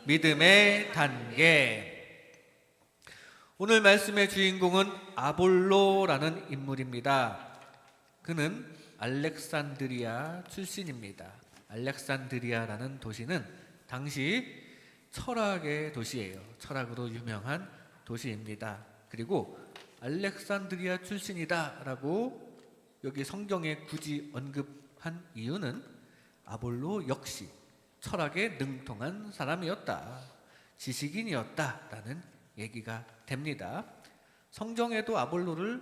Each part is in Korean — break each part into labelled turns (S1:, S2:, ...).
S1: 믿음의 단계. 오늘 말씀의 주인공은 아볼로라는 인물입니다. 그는 알렉산드리아 출신입니다. 알렉산드리아라는 도시는 당시 철학의 도시예요. 철학으로 유명한 도시입니다. 그리고 알렉산드리아 출신이다라고 여기 성경에 굳이 언급한 이유는 아볼로 역시 철학에 능통한 사람이었다, 지식인이었다라는 얘기가 됩니다. 성경에도 아볼로를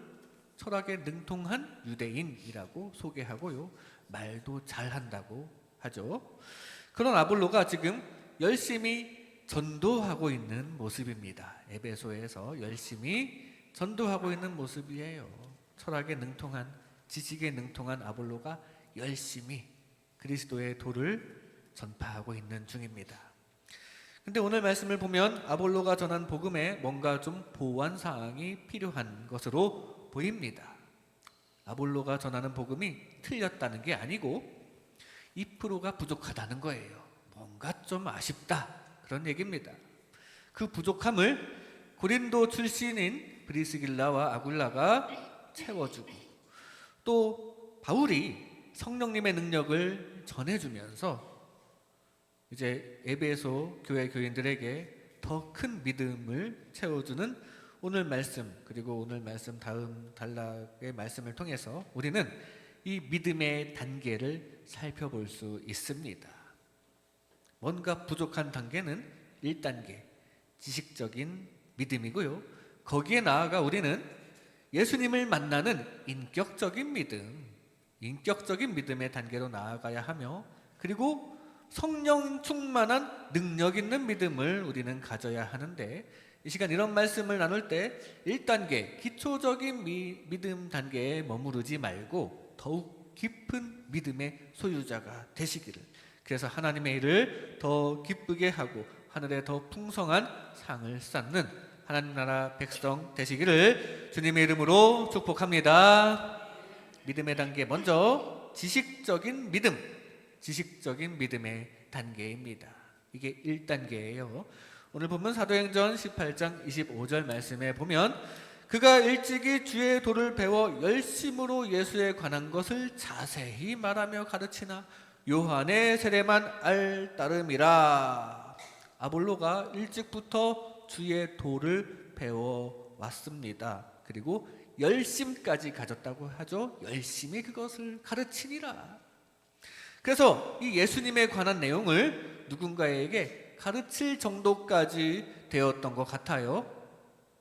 S1: 철학에 능통한 유대인이라고 소개하고요, 말도 잘한다고 하죠. 그런 아볼로가 지금 열심히 전도하고 있는 모습입니다. 에베소에서 열심히 전도하고 있는 모습이에요. 철학에 능통한, 지식에 능통한 아볼로가 열심히 그리스도의 도를 전파하고 있는 중입니다. 근데 오늘 말씀을 보면 아볼로가 전한 복음에 뭔가 좀 보완 사항이 필요한 것으로 보입니다. 아볼로가 전하는 복음이 틀렸다는 게 아니고 2%가 부족하다는 거예요. 뭔가 좀 아쉽다, 그런 얘기입니다. 그 부족함을 고린도 출신인 브리스길라와 아굴라가 채워주고, 또 바울이 성령님의 능력을 전해주면서 이제 에베소 교회 교인들에게 더 큰 믿음을 채워주는 오늘 말씀, 그리고 오늘 말씀 다음 단락의 말씀을 통해서 우리는 이 믿음의 단계를 살펴볼 수 있습니다. 뭔가 부족한 단계는 1단계 지식적인 믿음이고요, 거기에 나아가 우리는 예수님을 만나는 인격적인 믿음의 단계로 나아가야 하며, 그리고 성령 충만한 능력 있는 믿음을 우리는 가져야 하는데, 이 시간 이런 말씀을 나눌 때 1단계 기초적인 믿음 단계에 머무르지 말고 더욱 깊은 믿음의 소유자가 되시기를, 그래서 하나님의 일을 더 기쁘게 하고 하늘에 더 풍성한 상을 쌓는 하나님 나라 백성 되시기를 주님의 이름으로 축복합니다. 믿음의 단계, 먼저 지식적인 믿음의 단계입니다. 이게 1단계예요. 오늘 본문 사도행전 18장 25절 말씀에 보면, 그가 일찍이 주의 도를 배워 열심으로 예수에 관한 것을 자세히 말하며 가르치나 요한의 세례만 알 따름이라. 아볼로가 일찍부터 주의 도를 배워왔습니다. 그리고 열심까지 가졌다고 하죠. 열심히 그것을 가르치니라. 그래서 이 예수님에 관한 내용을 누군가에게 가르칠 정도까지 되었던 것 같아요.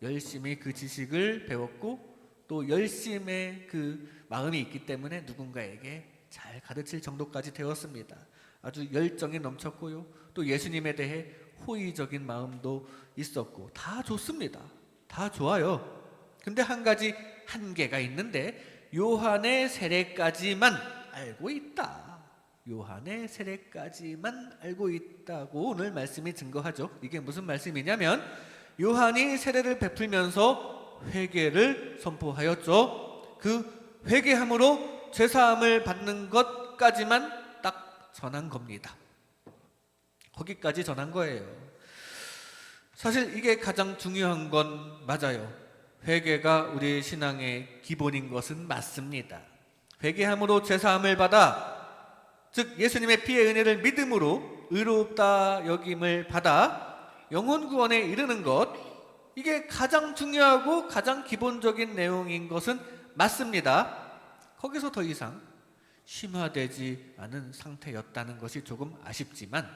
S1: 열심히 그 지식을 배웠고, 또 열심의 그 마음이 있기 때문에 누군가에게 잘 가르칠 정도까지 되었습니다. 아주 열정이 넘쳤고요, 또 예수님에 대해 호의적인 마음도 있었고, 다 좋습니다. 다 좋아요. 근데 한 가지 한계가 있는데, 요한의 세례까지만 알고 있다. 요한의 세례까지만 알고 있다고 오늘 말씀이 증거하죠. 이게 무슨 말씀이냐면, 요한이 세례를 베풀면서 회개를 선포하였죠. 그 회개함으로 죄사함을 받는 것까지만 딱 전한 겁니다. 거기까지 전한 거예요. 사실 이게 가장 중요한 건 맞아요. 회개가 우리 신앙의 기본인 것은 맞습니다. 회개함으로 죄사함을 받아, 즉 예수님의 피의 은혜를 믿음으로 의롭다 여김을 받아 영혼 구원에 이르는 것, 이게 가장 중요하고 가장 기본적인 내용인 것은 맞습니다. 거기서 더 이상 심화되지 않은 상태였다는 것이 조금 아쉽지만,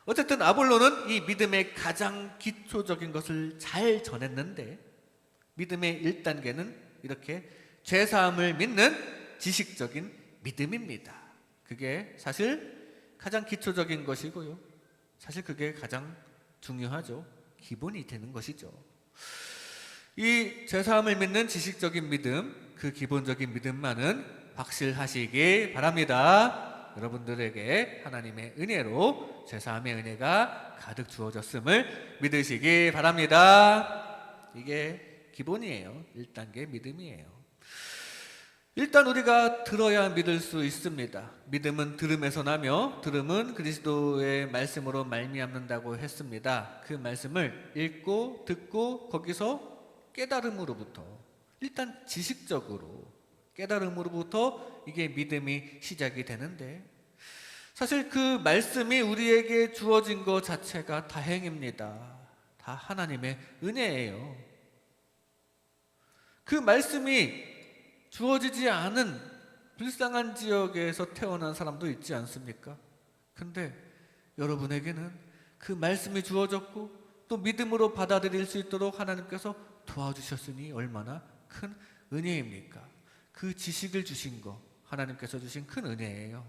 S1: 어쨌든 아볼로는 이 믿음의 가장 기초적인 것을 잘 전했는데, 믿음의 1단계는 이렇게 죄사함을 믿는 지식적인 믿음입니다. 그게 사실 가장 기초적인 것이고요, 사실 그게 가장 중요하죠. 기본이 되는 것이죠. 이 죄사함을 믿는 지식적인 믿음, 그 기본적인 믿음만은 확실하시기 바랍니다. 여러분들에게 하나님의 은혜로 죄사함의 은혜가 가득 주어졌음을 믿으시기 바랍니다. 이게 기본이에요. 1단계 믿음이에요. 일단 우리가 들어야 믿을 수 있습니다. 믿음은 들음에서 나며 들음은 그리스도의 말씀으로 말미암는다고 했습니다. 그 말씀을 읽고 듣고 거기서 깨달음으로부터, 일단 지식적으로 깨달음으로부터 이게 믿음이 시작이 되는데, 사실 그 말씀이 우리에게 주어진 것 자체가 다행입니다. 다 하나님의 은혜예요. 그 말씀이 주어지지 않은 불쌍한 지역에서 태어난 사람도 있지 않습니까? 근데 여러분에게는 그 말씀이 주어졌고 또 믿음으로 받아들일 수 있도록 하나님께서 도와주셨으니 얼마나 큰 은혜입니까? 그 지식을 주신 거 하나님께서 주신 큰 은혜예요.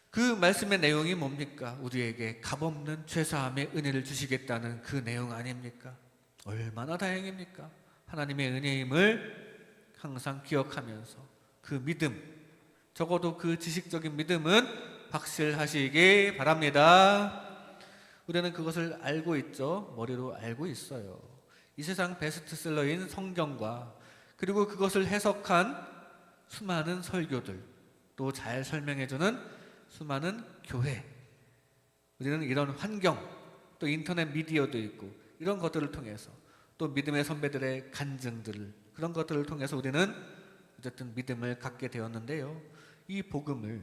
S1: 그 말씀의 내용이 뭡니까? 우리에게 값없는 죄사함의 은혜를 주시겠다는 그 내용 아닙니까? 얼마나 다행입니까? 하나님의 은혜임을 항상 기억하면서 그 믿음, 적어도 그 지식적인 믿음은 확실하시기 바랍니다. 우리는 그것을 알고 있죠. 머리로 알고 있어요. 이 세상 베스트셀러인 성경과 그리고 그것을 해석한 수많은 설교들, 또 잘 설명해주는 수많은 교회, 우리는 이런 환경, 또 인터넷 미디어도 있고 이런 것들을 통해서 또 믿음의 선배들의 간증들을, 그런 것들을 통해서 우리는 어쨌든 믿음을 갖게 되었는데요. 이 복음을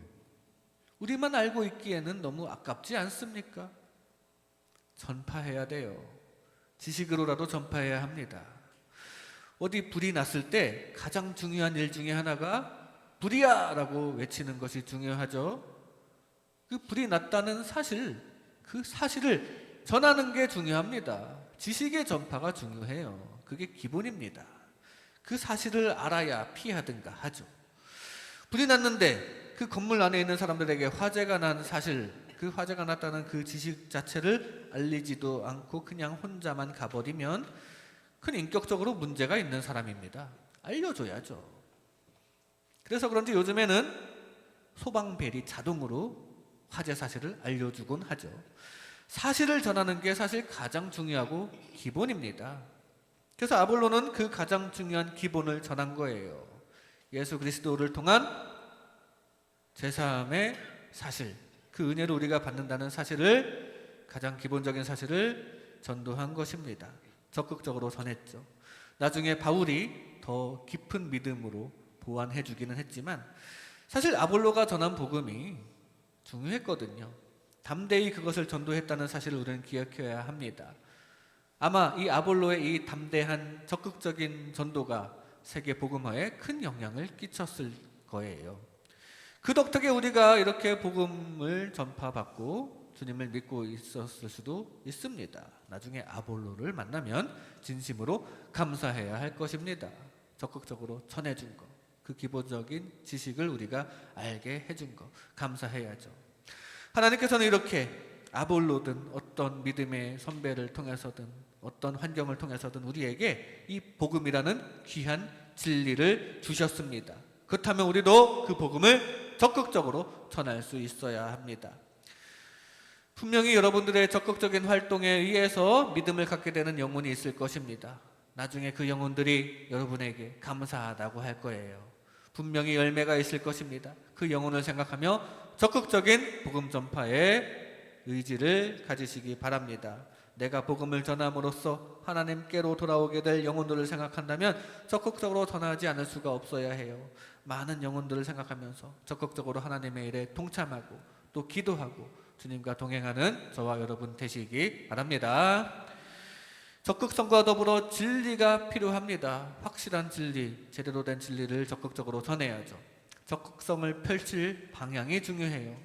S1: 우리만 알고 있기에는 너무 아깝지 않습니까? 전파해야 돼요. 지식으로라도 전파해야 합니다. 어디 불이 났을 때 가장 중요한 일 중에 하나가 불이야! 라고 외치는 것이 중요하죠. 그 불이 났다는 사실, 그 사실을 전하는 게 중요합니다. 지식의 전파가 중요해요. 그게 기본입니다. 그 사실을 알아야 피하든가 하죠. 불이 났는데 그 건물 안에 있는 사람들에게 화재가 난 사실, 그 화재가 났다는 그 지식 자체를 알리지도 않고 그냥 혼자만 가버리면 그건 인격적으로 문제가 있는 사람입니다. 알려줘야죠. 그래서 그런지 요즘에는 소방벨이 자동으로 화재 사실을 알려주곤 하죠. 사실을 전하는 게 사실 가장 중요하고 기본입니다. 그래서 아볼로는 그 가장 중요한 기본을 전한 거예요. 예수 그리스도를 통한 제사함의 사실, 그 은혜를 우리가 받는다는 사실을, 가장 기본적인 사실을 전도한 것입니다. 적극적으로 전했죠. 나중에 바울이 더 깊은 믿음으로 보완해 주기는 했지만 사실 아볼로가 전한 복음이 중요했거든요. 담대히 그것을 전도했다는 사실을 우리는 기억해야 합니다. 아마 이 아볼로의 이 담대한 적극적인 전도가 세계 복음화에 큰 영향을 끼쳤을 거예요. 그 덕택에 우리가 이렇게 복음을 전파받고 주님을 믿고 있었을 수도 있습니다. 나중에 아볼로를 만나면 진심으로 감사해야 할 것입니다. 적극적으로 전해준 거, 그 기본적인 지식을 우리가 알게 해준 거, 감사해야죠. 하나님께서는 이렇게 아볼로든 어떤 믿음의 선배를 통해서든 어떤 환경을 통해서든 우리에게 이 복음이라는 귀한 진리를 주셨습니다. 그렇다면 우리도 그 복음을 적극적으로 전할 수 있어야 합니다. 분명히 여러분들의 적극적인 활동에 의해서 믿음을 갖게 되는 영혼이 있을 것입니다. 나중에 그 영혼들이 여러분에게 감사하다고 할 거예요. 분명히 열매가 있을 것입니다. 그 영혼을 생각하며 적극적인 복음 전파에 의지를 가지시기 바랍니다. 내가 복음을 전함으로써 하나님께로 돌아오게 될 영혼들을 생각한다면 적극적으로 전하지 않을 수가 없어야 해요. 많은 영혼들을 생각하면서 적극적으로 하나님의 일에 동참하고 또 기도하고 주님과 동행하는 저와 여러분 되시기 바랍니다. 적극성과 더불어 진리가 필요합니다. 확실한 진리, 제대로 된 진리를 적극적으로 전해야죠. 적극성을 펼칠 방향이 중요해요.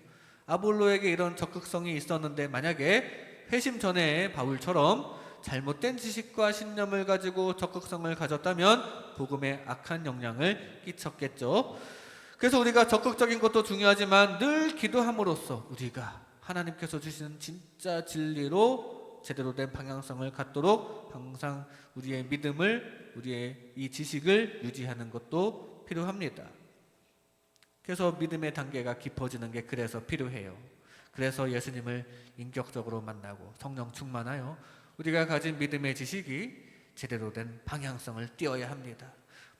S1: 아볼로에게 이런 적극성이 있었는데 만약에 회심 전에 바울처럼 잘못된 지식과 신념을 가지고 적극성을 가졌다면 복음에 악한 영향을 끼쳤겠죠. 그래서 우리가 적극적인 것도 중요하지만 늘 기도함으로써 우리가 하나님께서 주시는 진짜 진리로 제대로 된 방향성을 갖도록 항상 우리의 믿음을, 우리의 이 지식을 유지하는 것도 필요합니다. 그래서 믿음의 단계가 깊어지는 게 그래서 필요해요. 그래서 예수님을 인격적으로 만나고 성령 충만하여 우리가 가진 믿음의 지식이 제대로 된 방향성을 띄어야 합니다.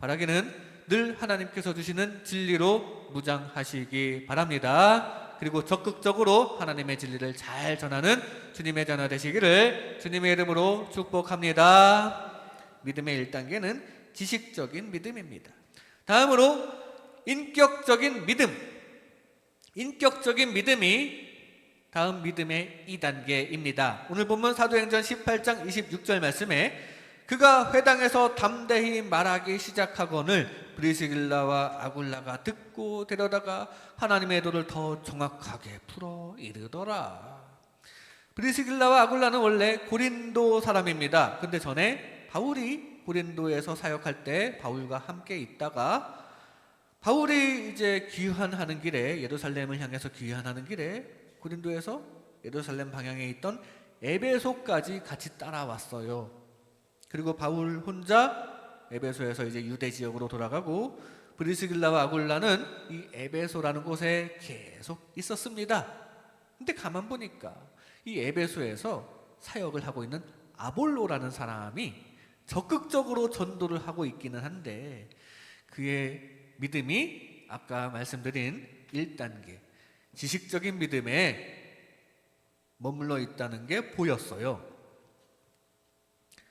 S1: 바라기는 늘 하나님께서 주시는 진리로 무장하시기 바랍니다. 그리고 적극적으로 하나님의 진리를 잘 전하는 주님의 자녀 되시기를 주님의 이름으로 축복합니다. 믿음의 1단계는 지식적인 믿음입니다. 다음으로 인격적인 믿음. 인격적인 믿음이 다음 믿음의 2단계입니다. 오늘 본문 사도행전 18장 26절 말씀에 그가 회당에서 담대히 말하기 시작하거늘 브리스길라와 아굴라가 듣고 데려다가 하나님의 도를 더 정확하게 풀어 이르더라. 브리스길라와 아굴라는 원래 고린도 사람입니다. 근데 전에 바울이 고린도에서 사역할 때 바울과 함께 있다가 바울이 이제 귀환하는 길에 예루살렘을 향해서 귀환하는 길에 고린도에서 예루살렘 방향에 있던 에베소까지 같이 따라왔어요. 그리고 바울 혼자 에베소에서 이제 유대 지역으로 돌아가고 브리스길라와 아굴라는 이 에베소라는 곳에 계속 있었습니다. 근데 가만 보니까 이 에베소에서 사역을 하고 있는 아볼로라는 사람이 적극적으로 전도를 하고 있기는 한데 그의 믿음이 아까 말씀드린 1단계 지식적인 믿음에 머물러 있다는 게 보였어요.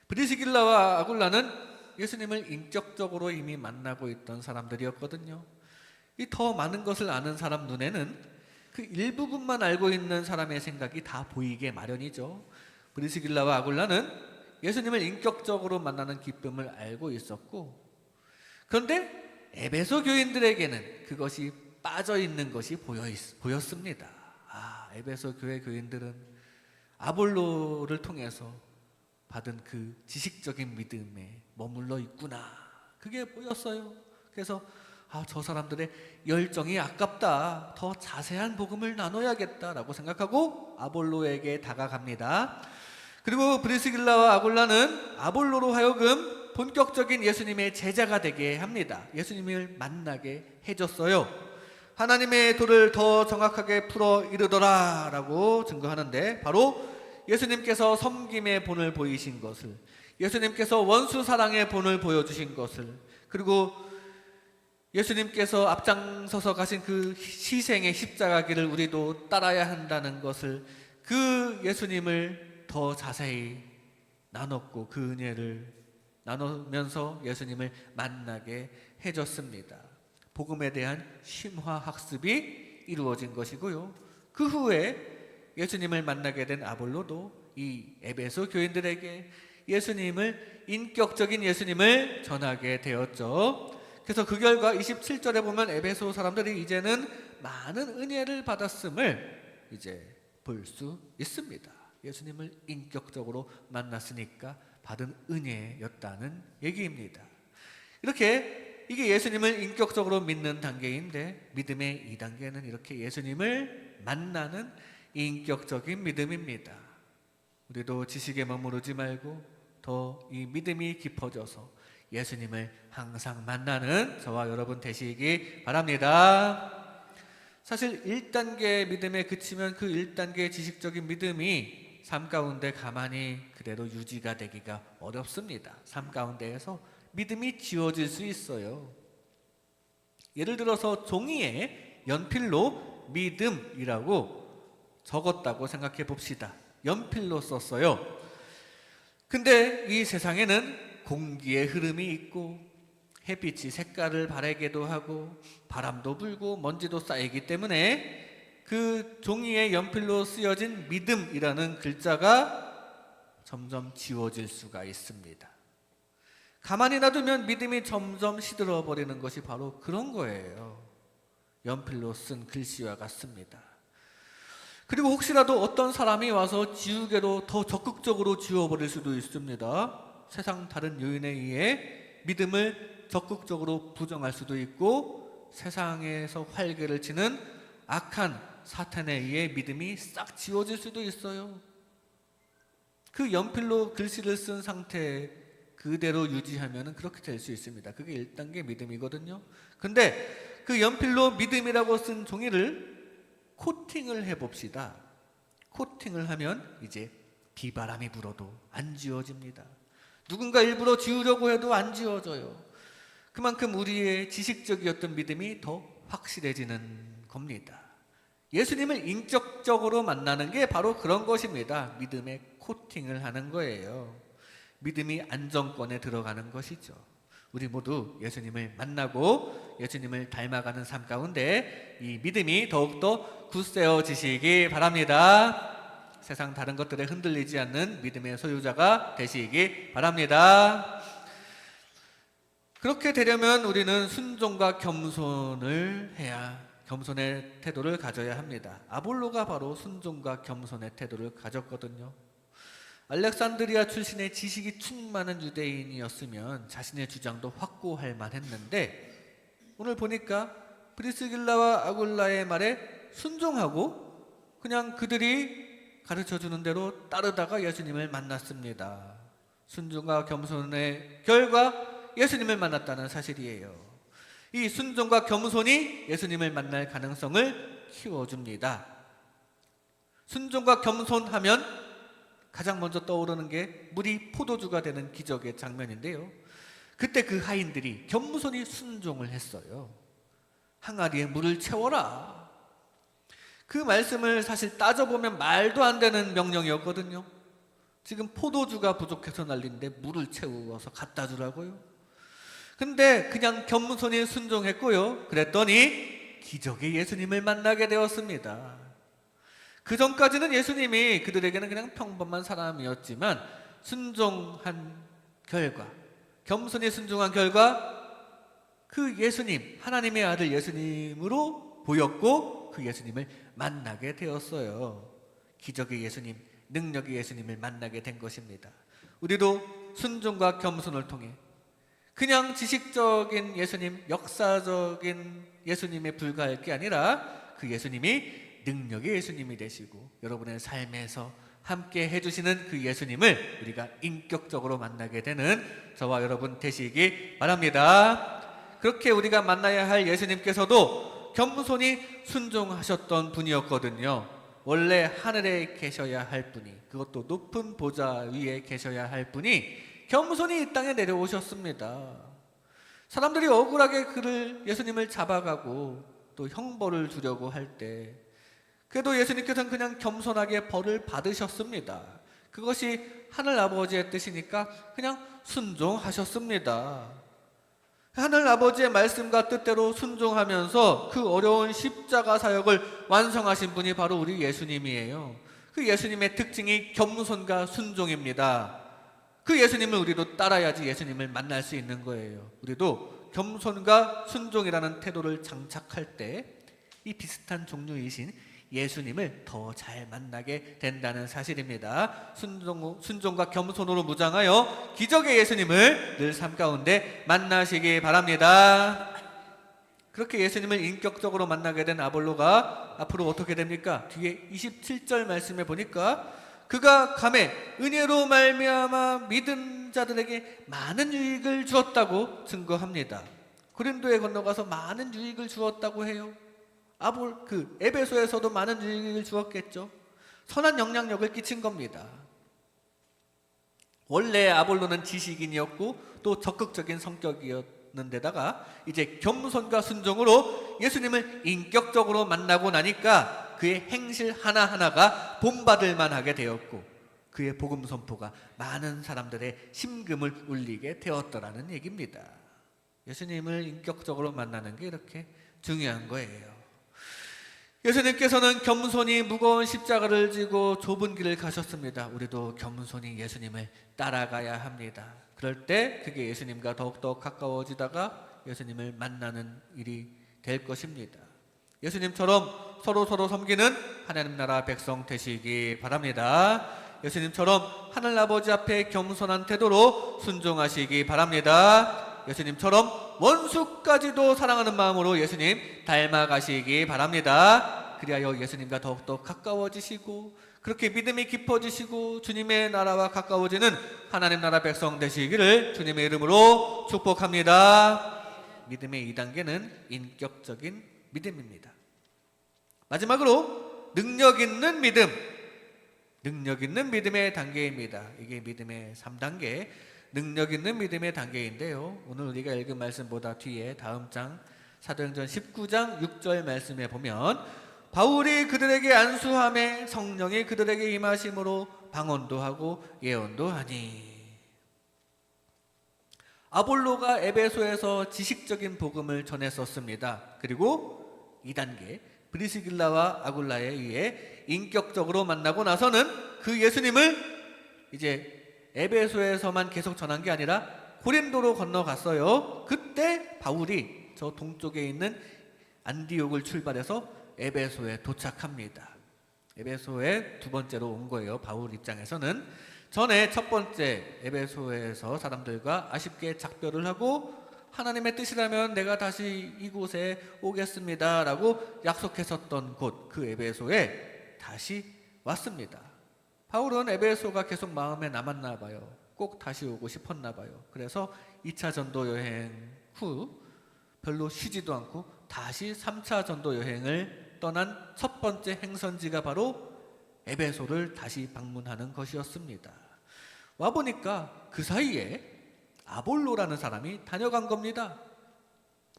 S1: 브리스길라와 아굴라는 예수님을 인격적으로 이미 만나고 있던 사람들이었거든요. 이 더 많은 것을 아는 사람 눈에는 그 일부분만 알고 있는 사람의 생각이 다 보이게 마련이죠. 브리스길라와 아굴라는 예수님을 인격적으로 만나는 기쁨을 알고 있었고, 그런데 에베소 교인들에게는 그것이 빠져 있는 것이 보였습니다. 에베소 교회 교인들은 아볼로를 통해서 받은 그 지식적인 믿음에 머물러 있구나. 그게 보였어요. 그래서 저 사람들의 열정이 아깝다. 더 자세한 복음을 나눠야겠다라고 생각하고 아볼로에게 다가갑니다. 그리고 브리스길라와 아굴라는 아볼로로 하여금 본격적인 예수님의 제자가 되게 합니다. 예수님을 만나게 해줬어요. 하나님의 도를 더 정확하게 풀어 이르더라 라고 증거하는데 바로 예수님께서 섬김의 본을 보이신 것을, 예수님께서 원수 사랑의 본을 보여주신 것을, 그리고 예수님께서 앞장서서 가신 그 희생의 십자가 길을 우리도 따라야 한다는 것을, 그 예수님을 더 자세히 나눴고 그 은혜를 나누면서 예수님을 만나게 해줬습니다. 복음에 대한 심화 학습이 이루어진 것이고요. 그 후에 예수님을 만나게 된 아볼로도 이 에베소 교인들에게 인격적인 예수님을 전하게 되었죠. 그래서 그 결과 27절에 보면 에베소 사람들이 이제는 많은 은혜를 받았음을 이제 볼 수 있습니다. 예수님을 인격적으로 만났으니까 받은 은혜였다는 얘기입니다. 이게 예수님을 인격적으로 믿는 단계인데, 믿음의 2단계는 이렇게 예수님을 만나는 인격적인 믿음입니다. 우리도 지식에 머무르지 말고 더 이 믿음이 깊어져서 예수님을 항상 만나는 저와 여러분 되시기 바랍니다. 사실 1단계 믿음에 그치면 그 1단계 지식적인 믿음이 삶 가운데 가만히 그대로 유지가 되기가 어렵습니다. 삶 가운데에서 믿음이 지워질 수 있어요. 예를 들어서 종이에 연필로 믿음이라고 적었다고 생각해 봅시다. 연필로 썼어요. 근데 이 세상에는 공기의 흐름이 있고 햇빛이 색깔을 바래게도 하고 바람도 불고 먼지도 쌓이기 때문에 그 종이에 연필로 쓰여진 믿음이라는 글자가 점점 지워질 수가 있습니다. 가만히 놔두면 믿음이 점점 시들어 버리는 것이 바로 그런 거예요. 연필로 쓴 글씨와 같습니다. 그리고 혹시라도 어떤 사람이 와서 지우개로 더 적극적으로 지워버릴 수도 있습니다. 세상 다른 요인에 의해 믿음을 적극적으로 부정할 수도 있고 세상에서 활개를 치는 악한 사탄에 의해 믿음이 싹 지워질 수도 있어요. 그 연필로 글씨를 쓴 상태 그대로 유지하면 그렇게 될 수 있습니다. 그게 1단계 믿음이거든요. 근데 그 연필로 믿음이라고 쓴 종이를 코팅을 해봅시다. 코팅을 하면 이제 비바람이 불어도 안 지워집니다. 누군가 일부러 지우려고 해도 안 지워져요. 그만큼 우리의 지식적이었던 믿음이 더 확실해지는 겁니다. 예수님을 인격적으로 만나는 게 바로 그런 것입니다. 믿음의 코팅을 하는 거예요. 믿음이 안정권에 들어가는 것이죠. 우리 모두 예수님을 만나고 예수님을 닮아가는 삶 가운데 이 믿음이 더욱더 굳세어지시기 바랍니다. 세상 다른 것들에 흔들리지 않는 믿음의 소유자가 되시기 바랍니다. 그렇게 되려면 우리는 순종과 겸손을 해야, 겸손의 태도를 가져야 합니다. 아볼로가 바로 순종과 겸손의 태도를 가졌거든요. 알렉산드리아 출신의 지식이 충만한 유대인이었으면 자신의 주장도 확고할 만했는데, 오늘 보니까 브리스길라와 아굴라의 말에 순종하고 그냥 그들이 가르쳐주는 대로 따르다가 예수님을 만났습니다. 순종과 겸손의 결과 예수님을 만났다는 사실이에요. 이 순종과 겸손이 예수님을 만날 가능성을 키워줍니다. 순종과 겸손하면 가장 먼저 떠오르는 게 물이 포도주가 되는 기적의 장면인데요. 그때 그 하인들이 겸손히 순종을 했어요. 항아리에 물을 채워라. 그 말씀을 사실 따져보면 말도 안 되는 명령이었거든요. 지금 포도주가 부족해서 난리인데 물을 채워서 갖다 주라고요. 근데 그냥 겸손히 순종했고요. 그랬더니 기적의 예수님을 만나게 되었습니다. 그 전까지는 예수님이 그들에게는 그냥 평범한 사람이었지만 순종한 결과, 겸손히 순종한 결과 그 예수님, 하나님의 아들 예수님으로 보였고 그 예수님을 만나게 되었어요. 기적의 예수님, 능력의 예수님을 만나게 된 것입니다. 우리도 순종과 겸손을 통해 그냥 지식적인 예수님, 역사적인 예수님에 불과할 게 아니라 그 예수님이 능력의 예수님이 되시고 여러분의 삶에서 함께 해주시는 그 예수님을 우리가 인격적으로 만나게 되는 저와 여러분 되시기 바랍니다. 그렇게 우리가 만나야 할 예수님께서도 겸손히 순종하셨던 분이었거든요. 원래 하늘에 계셔야 할 분이, 그것도 높은 보좌 위에 계셔야 할 분이 겸손히 이 땅에 내려오셨습니다. 사람들이 억울하게 예수님을 잡아가고 또 형벌을 주려고 할 때 그래도 예수님께서는 그냥 겸손하게 벌을 받으셨습니다. 그것이 하늘 아버지의 뜻이니까 그냥 순종하셨습니다. 하늘 아버지의 말씀과 뜻대로 순종하면서 그 어려운 십자가 사역을 완성하신 분이 바로 우리 예수님이에요. 그 예수님의 특징이 겸손과 순종입니다. 그 예수님을 우리도 따라야지 예수님을 만날 수 있는 거예요. 우리도 겸손과 순종이라는 태도를 장착할 때 이 비슷한 종류이신 예수님을 더 잘 만나게 된다는 사실입니다. 순종과 겸손으로 무장하여 기적의 예수님을 늘 삶 가운데 만나시기 바랍니다. 그렇게 예수님을 인격적으로 만나게 된 아볼로가 앞으로 어떻게 됩니까? 뒤에 27절 말씀에 보니까 그가 감에 은혜로 말미암아 믿은 자들에게 많은 유익을 주었다고 증거합니다. 고린도에 건너가서 많은 유익을 주었다고 해요. 에베소에서도 많은 유익을 주었겠죠. 선한 영향력을 끼친 겁니다. 원래 아볼로는 지식인이었고 또 적극적인 성격이었는데다가 이제 겸손과 순종으로 예수님을 인격적으로 만나고 나니까 그의 행실 하나하나가 본받을 만하게 되었고 그의 복음 선포가 많은 사람들의 심금을 울리게 되었더라는 얘기입니다. 예수님을 인격적으로 만나는 게 이렇게 중요한 거예요. 예수님께서는 겸손히 무거운 십자가를 지고 좁은 길을 가셨습니다. 우리도 겸손히 예수님을 따라가야 합니다. 그럴 때 그게 예수님과 더욱더 가까워지다가 예수님을 만나는 일이 될 것입니다. 예수님처럼 서로 섬기는 하나님 나라 백성 되시기 바랍니다. 예수님처럼 하늘아버지 앞에 겸손한 태도로 순종하시기 바랍니다. 예수님처럼 원수까지도 사랑하는 마음으로 예수님 닮아가시기 바랍니다. 그리하여 예수님과 더욱더 가까워지시고 그렇게 믿음이 깊어지시고 주님의 나라와 가까워지는 하나님 나라 백성 되시기를 주님의 이름으로 축복합니다. 믿음의 2단계는 인격적인 믿음입니다. 마지막으로 능력 있는 믿음, 능력 있는 믿음의 단계입니다. 이게 믿음의 3단계, 능력 있는 믿음의 단계인데요. 오늘 우리가 읽은 말씀보다 뒤에 다음 장 사도행전 19장 6절 말씀에 보면 바울이 그들에게 안수함에 성령이 그들에게 임하심으로 방언도 하고 예언도 하니. 아볼로가 에베소에서 지식적인 복음을 전했었습니다. 그리고 2단계 브리스길라와 아굴라에 의해 인격적으로 만나고 나서는 그 예수님을 이제 에베소에서만 계속 전한 게 아니라 고린도로 건너갔어요. 그때 바울이 저 동쪽에 있는 안디옥을 출발해서 에베소에 도착합니다. 에베소에 두 번째로 온 거예요. 바울 입장에서는. 전에 첫 번째 에베소에서 사람들과 아쉽게 작별을 하고 하나님의 뜻이라면 내가 다시 이곳에 오겠습니다 라고 약속했었던 곳, 그 에베소에 다시 왔습니다. 바울은 에베소가 계속 마음에 남았나 봐요. 꼭 다시 오고 싶었나 봐요. 그래서 2차 전도 여행 후 별로 쉬지도 않고 다시 3차 전도 여행을 떠난 첫 번째 행선지가 바로 에베소를 다시 방문하는 것이었습니다. 와보니까 그 사이에 아볼로라는 사람이 다녀간 겁니다.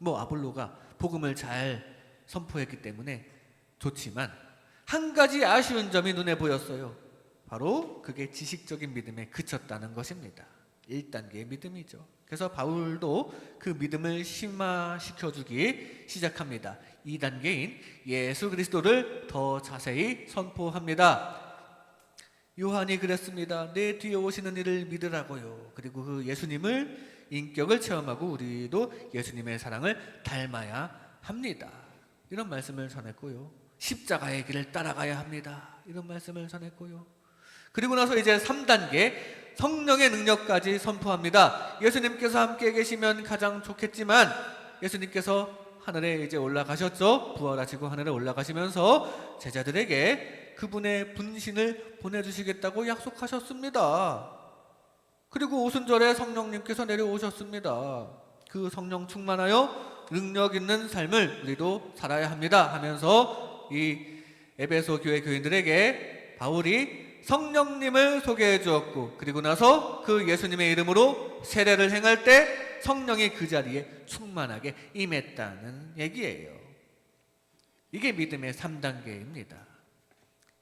S1: 아볼로가 복음을 잘 선포했기 때문에 좋지만 한 가지 아쉬운 점이 눈에 보였어요. 바로 그게 지식적인 믿음에 그쳤다는 것입니다. 1단계의 믿음이죠. 그래서 바울도 그 믿음을 심화시켜주기 시작합니다. 2단계인 예수 그리스도를 더 자세히 선포합니다. 요한이 그랬습니다. 내 뒤에 오시는 이를 믿으라고요. 그리고 그 예수님을 인격을 체험하고 우리도 예수님의 사랑을 닮아야 합니다. 이런 말씀을 전했고요. 십자가의 길을 따라가야 합니다. 이런 말씀을 전했고요. 그리고 나서 이제 3단계 성령의 능력까지 선포합니다. 예수님께서 함께 계시면 가장 좋겠지만 예수님께서 하늘에 이제 올라가셨죠. 부활하시고 하늘에 올라가시면서 제자들에게 그분의 분신을 보내주시겠다고 약속하셨습니다. 그리고 오순절에 성령님께서 내려오셨습니다. 그 성령 충만하여 능력 있는 삶을 우리도 살아야 합니다 하면서 이 에베소 교회 교인들에게 바울이 성령님을 소개해 주었고, 그리고 나서 그 예수님의 이름으로 세례를 행할 때 성령이 그 자리에 충만하게 임했다는 얘기예요. 이게 믿음의 3단계입니다.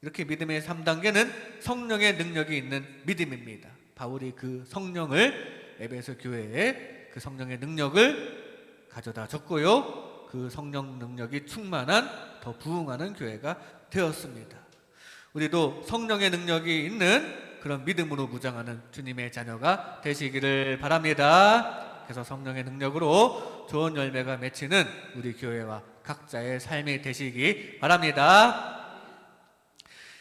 S1: 이렇게 믿음의 3단계는 성령의 능력이 있는 믿음입니다. 바울이 그 성령을 에베소 교회에 그 성령의 능력을 가져다 줬고요. 그 성령 능력이 충만한 더 부흥하는 교회가 되었습니다. 우리도 성령의 능력이 있는 그런 믿음으로 무장하는 주님의 자녀가 되시기를 바랍니다. 그래서 성령의 능력으로 좋은 열매가 맺히는 우리 교회와 각자의 삶이 되시기 바랍니다.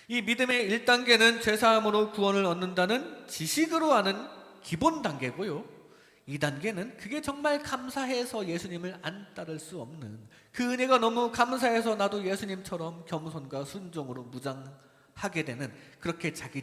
S1: 이 믿음의 1단계는 죄사함으로 구원을 얻는다는 지식으로 아는 기본 단계고요. 2단계는 그게 정말 감사해서 예수님을 안 따를 수 없는, 그 은혜가 너무 감사해서 나도 예수님처럼 겸손과 순종으로 무장하게 되는, 그렇게 자기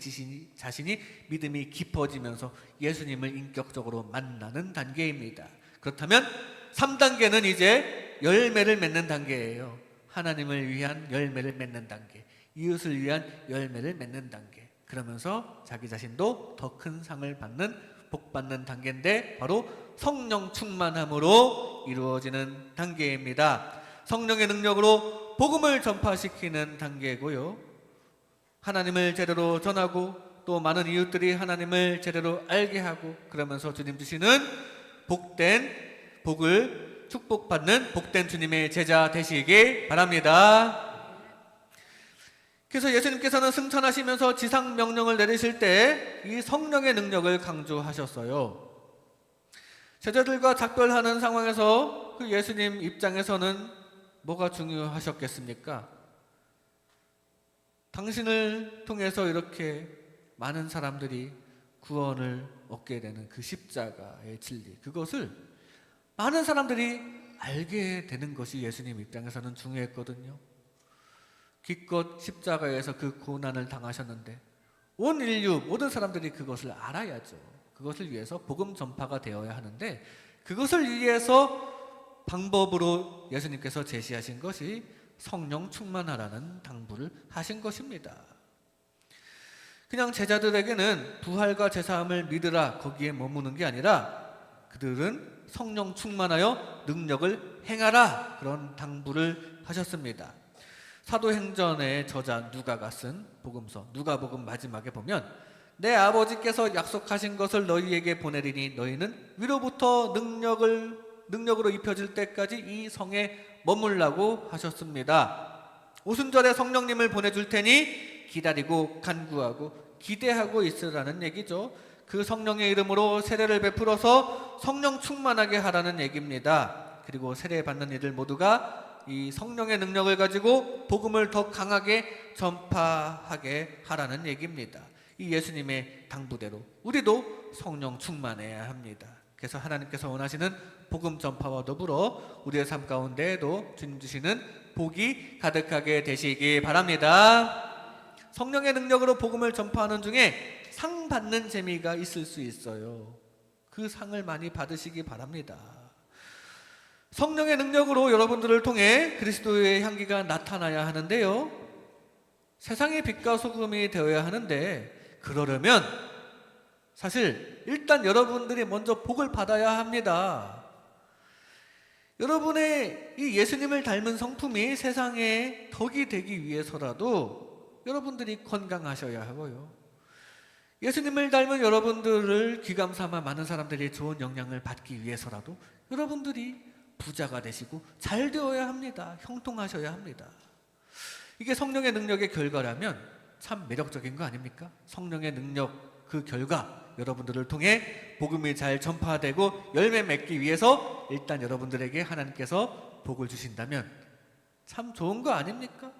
S1: 자신이 믿음이 깊어지면서 예수님을 인격적으로 만나는 단계입니다. 그렇다면 3단계는 이제 열매를 맺는 단계예요. 하나님을 위한 열매를 맺는 단계, 이웃을 위한 열매를 맺는 단계. 그러면서 자기 자신도 더 큰 상을 받는, 복받는 단계인데 바로 성령 충만함으로 이루어지는 단계입니다. 성령의 능력으로 복음을 전파시키는 단계고요. 하나님을 제대로 전하고 또 많은 이웃들이 하나님을 제대로 알게 하고, 그러면서 주님 주시는 복을 축복받는 복된 주님의 제자 되시기 바랍니다. 그래서 예수님께서는 승천하시면서 지상 명령을 내리실 때 이 성령의 능력을 강조하셨어요. 제자들과 작별하는 상황에서 그 예수님 입장에서는 뭐가 중요하셨겠습니까? 당신을 통해서 이렇게 많은 사람들이 구원을 얻게 되는 그 십자가의 진리, 그것을 많은 사람들이 알게 되는 것이 예수님 입장에서는 중요했거든요. 기껏 십자가에서 그 고난을 당하셨는데 온 인류 모든 사람들이 그것을 알아야죠. 그것을 위해서 복음 전파가 되어야 하는데, 그것을 위해서 방법으로 예수님께서 제시하신 것이 성령 충만하라는 당부를 하신 것입니다. 그냥 제자들에게는 부활과 제사함을 믿으라 거기에 머무는 게 아니라 그들은 성령 충만하여 능력을 행하라 그런 당부를 하셨습니다. 사도행전의 저자 누가가 쓴 복음서 누가복음 마지막에 보면 내 아버지께서 약속하신 것을 너희에게 보내리니 너희는 위로부터 능력으로 입혀질 때까지 이 성에 머물라고 하셨습니다. 오순절에 성령님을 보내줄 테니 기다리고 간구하고 기대하고 있으라는 얘기죠. 그 성령의 이름으로 세례를 베풀어서 성령 충만하게 하라는 얘기입니다. 그리고 세례 받는 이들 모두가 이 성령의 능력을 가지고 복음을 더 강하게 전파하게 하라는 얘기입니다. 이 예수님의 당부대로 우리도 성령 충만해야 합니다. 그래서 하나님께서 원하시는 복음 전파와 더불어 우리의 삶 가운데에도 주님 주시는 복이 가득하게 되시기 바랍니다. 성령의 능력으로 복음을 전파하는 중에 상 받는 재미가 있을 수 있어요. 그 상을 많이 받으시기 바랍니다. 성령의 능력으로 여러분들을 통해 그리스도의 향기가 나타나야 하는데요. 세상의 빛과 소금이 되어야 하는데 그러려면 사실 일단 여러분들이 먼저 복을 받아야 합니다. 여러분의 이 예수님을 닮은 성품이 세상에 덕이 되기 위해서라도 여러분들이 건강하셔야 하고요. 예수님을 닮은 여러분들을 귀감 삼아 많은 사람들이 좋은 영향을 받기 위해서라도 여러분들이 부자가 되시고 잘 되어야 합니다. 형통하셔야 합니다. 이게 성령의 능력의 결과라면 참 매력적인 거 아닙니까? 성령의 능력 그 결과 여러분들을 통해 복음이 잘 전파되고 열매 맺기 위해서 일단 여러분들에게 하나님께서 복을 주신다면 참 좋은 거 아닙니까?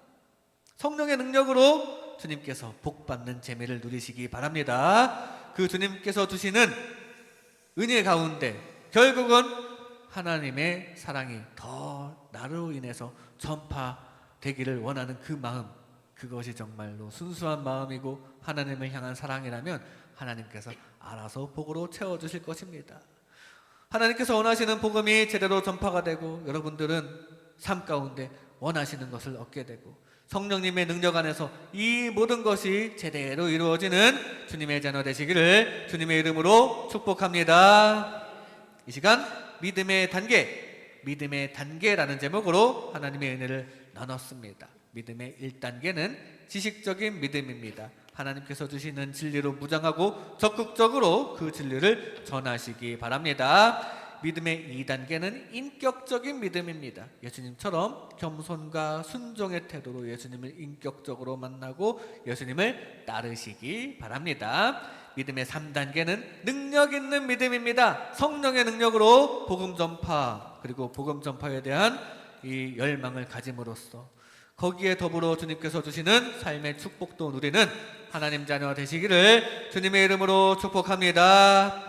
S1: 성령의 능력으로 주님께서 복 받는 재미를 누리시기 바랍니다. 그 주님께서 주시는 은혜 가운데 결국은 하나님의 사랑이 더 나로 인해서 전파되기를 원하는 그 마음, 그것이 정말로 순수한 마음이고 하나님을 향한 사랑이라면 하나님께서 알아서 복으로 채워주실 것입니다. 하나님께서 원하시는 복음이 제대로 전파가 되고 여러분들은 삶 가운데 원하시는 것을 얻게 되고 성령님의 능력 안에서 이 모든 것이 제대로 이루어지는 주님의 자녀 되시기를 주님의 이름으로 축복합니다. 이 시간 믿음의 단계라는 제목으로 하나님의 은혜를 나눴습니다. 믿음의 1단계는 지식적인 믿음입니다. 하나님께서 주시는 진리로 무장하고 적극적으로 그 진리를 전하시기 바랍니다. 믿음의 2단계는 인격적인 믿음입니다. 예수님처럼 겸손과 순종의 태도로 예수님을 인격적으로 만나고 예수님을 따르시기 바랍니다. 믿음의 3단계는 능력 있는 믿음입니다. 성령의 능력으로 복음 전파 그리고 복음 전파에 대한 이 열망을 가짐으로써 거기에 더불어 주님께서 주시는 삶의 축복도 누리는 하나님 자녀 되시기를 주님의 이름으로 축복합니다.